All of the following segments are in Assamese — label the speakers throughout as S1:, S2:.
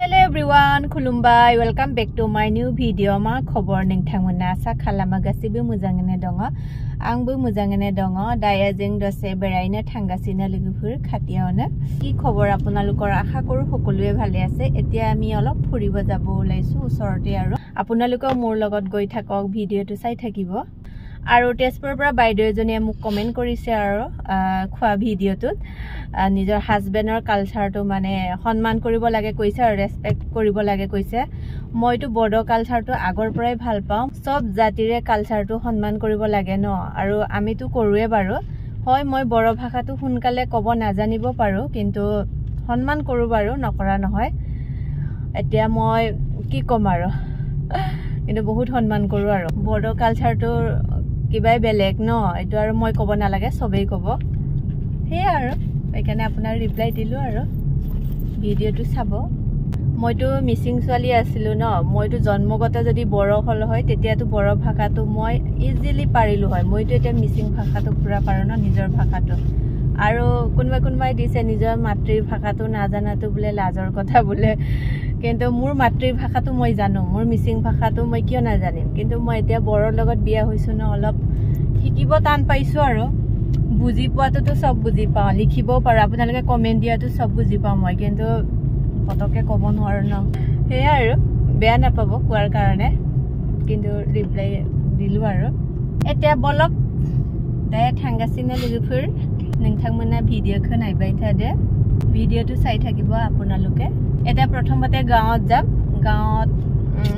S1: Hello everyone, khulumbai. Welcome back to my new video. Ma khobor ningthangmona asa khalama gasibu mujangene donga. Angbu mujangene donga. Daya jeng dose beraina thangasina lugufur khatiaona. Ki khobor আপোনাlukor akha koru hokolue bhale ase. Etia ami olop phuribo jabo ulaisu usorte aro. আপোনাluko mor logot goi thakok video to sai thakibo. Aro Tezpur pra বাইদেউ এজনী মোক কমেন্ট কৰিছে আৰু খোৱা ভিডিওটোত নিজৰ হাজবেণ্ডৰ কালচাৰটো মানে সন্মান কৰিব লাগে কৈছে আৰু ৰেসপেক্ট কৰিব লাগে কৈছে মইতো বড়ো কালচাৰটো আগৰ পৰাই ভাল পাওঁ সব জাতিৰে কালচাৰটো সন্মান কৰিব লাগে ন আৰু আমিতো কৰোৱে বাৰু হয় মই বড়ো ভাষাটো সোনকালে ক'ব নাজানিব পাৰো কিন্তু সন্মান কৰো বাৰু নকৰা নহয় এতিয়া মই কি কম আৰু কিন্তু বহুত সন্মান কৰো আৰু বড়ো কালচাৰটো কিবাই বেলেগ ন এটো আৰু মই কব না লাগে সবেই কব হে আৰু এখানে আপোনাৰ ৰিপ্লাই দিলো আৰু ভিডিওটো চাব মইতো মিসিং সোৱালি আছিলো ন মইতো জন্মগত যদি বড়ো হল হয় তেতিয়াতো বড়ো ভাষাটো মই ইজিলি পাৰিলো হয় মইতো এটা মিসিং ভাষাটো পুৰা পাৰো ন নিজৰ ভাষাটো আৰু কোনবাই দিছে নিজৰ মাতৃভাষাটো নাজানাটো বুলে লাজৰ কথা বুলে কিন্তু মোৰ মাতৃভাষাটো মই জানো মোৰ মিসিং ভাষাটো মই কিয় নাজানিম কিন্তু মই এতিয়া বড়ৰ লগত বিয়া হৈছো ন অলপ শিকিব টান পাইছো আৰু বুজি পোৱাটো সব বুজি পাও লিখিব পাৰা আপোনালোকে কমেন্ট দিয়াটো সব বুজি পাও মই কিন্তু পতকে ক'ব নোৱাৰো ন হে আৰু বেয়া নাপাব কোৱাৰ কাৰণে কিন্তু ৰিপ্লাই দিলো আৰু এতিয়া বলক দায়া ঠাংগাছিনা লগফুৰ नोंथांमोना ভিডিওखौ নাইবাই থাকে ভিডিওটো চাই থাকিব আপোনালোকে এটা প্ৰথমতে গাঁৱত যাম গাঁৱত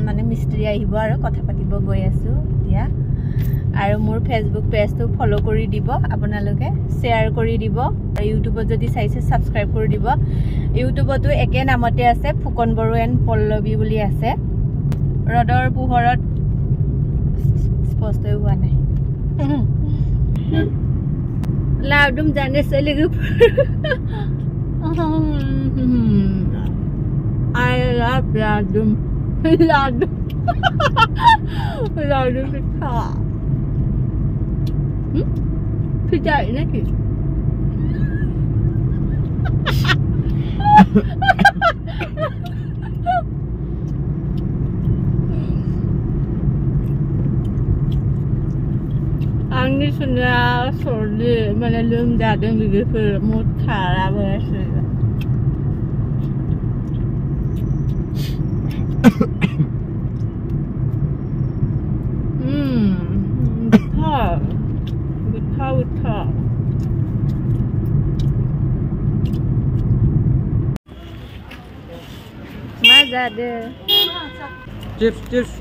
S1: মানে মিস্ত্ৰী আহিব আৰু কথা পাতিব গৈ আছো এতিয়া আৰু মোৰ ফেসবুক পেজটো ফলো কৰি দিব আপোনালোকে শেয়াৰ কৰি দিব আৰু ইউটিউবত যদি চাইছে সাবস্ক্ৰাইব কৰি দিব ইউটিউবতো একে নামতে আছে ফুকন বড়ো এণ্ড পল্লৱী বুলি আছে ৰডৰ পোহৰত স্পষ্ট হোৱা নাই Laudum jane seligu I love laudum laudum pita pita ini ki Angni sudah sorry, mana lum dadeng begitu mood kara berasa. Betul. Mazda ada. Chips.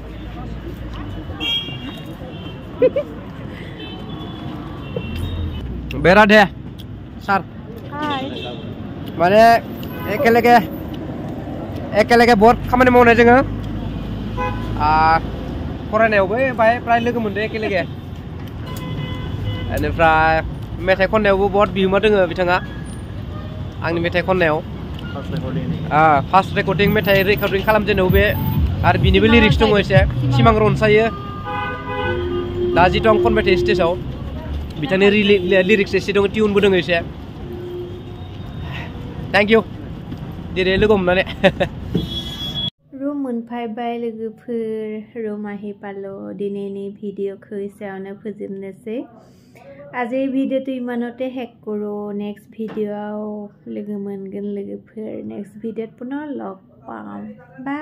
S2: बेरा दे सर
S1: हाय
S2: माने एकेलगे बहुत खामानि मावनाय जोङो फरायनायावबो प्राय लोगो मोनदो एकेलगे बेनिफ्राय मेथाइ खननायावबो बहुत बिहोमा दोङो बिथाङा आंनि मेथाइ खननायाव फार्स्ट रेकर्डिं मेथाइ रेकर्डिं खालामजेननायाव बे आरो बिनिबो लिरिक्स दङ एसे सिमां रनसायो दा जितु आं खनबाय थायो स्टेजआव बिथांनि लिरिक्स एसे दङ टिउनबो दङ एसे थैंक यू दिनै लोगो हमनानै
S1: रुम मोनफायबाय लोगोफोर रुम आहिपालो दिनैनि भिडिअखौ एसेयावनो फोजोबनोसै আজি ভিডিওটো ইমানতে হেক কৰো নেক্সট ভিডিঅ'आव लोगो मोनगोन लोगोफोर नेक्स्ट ভিডিঅ'ত পুনৰ লগ পাম বাই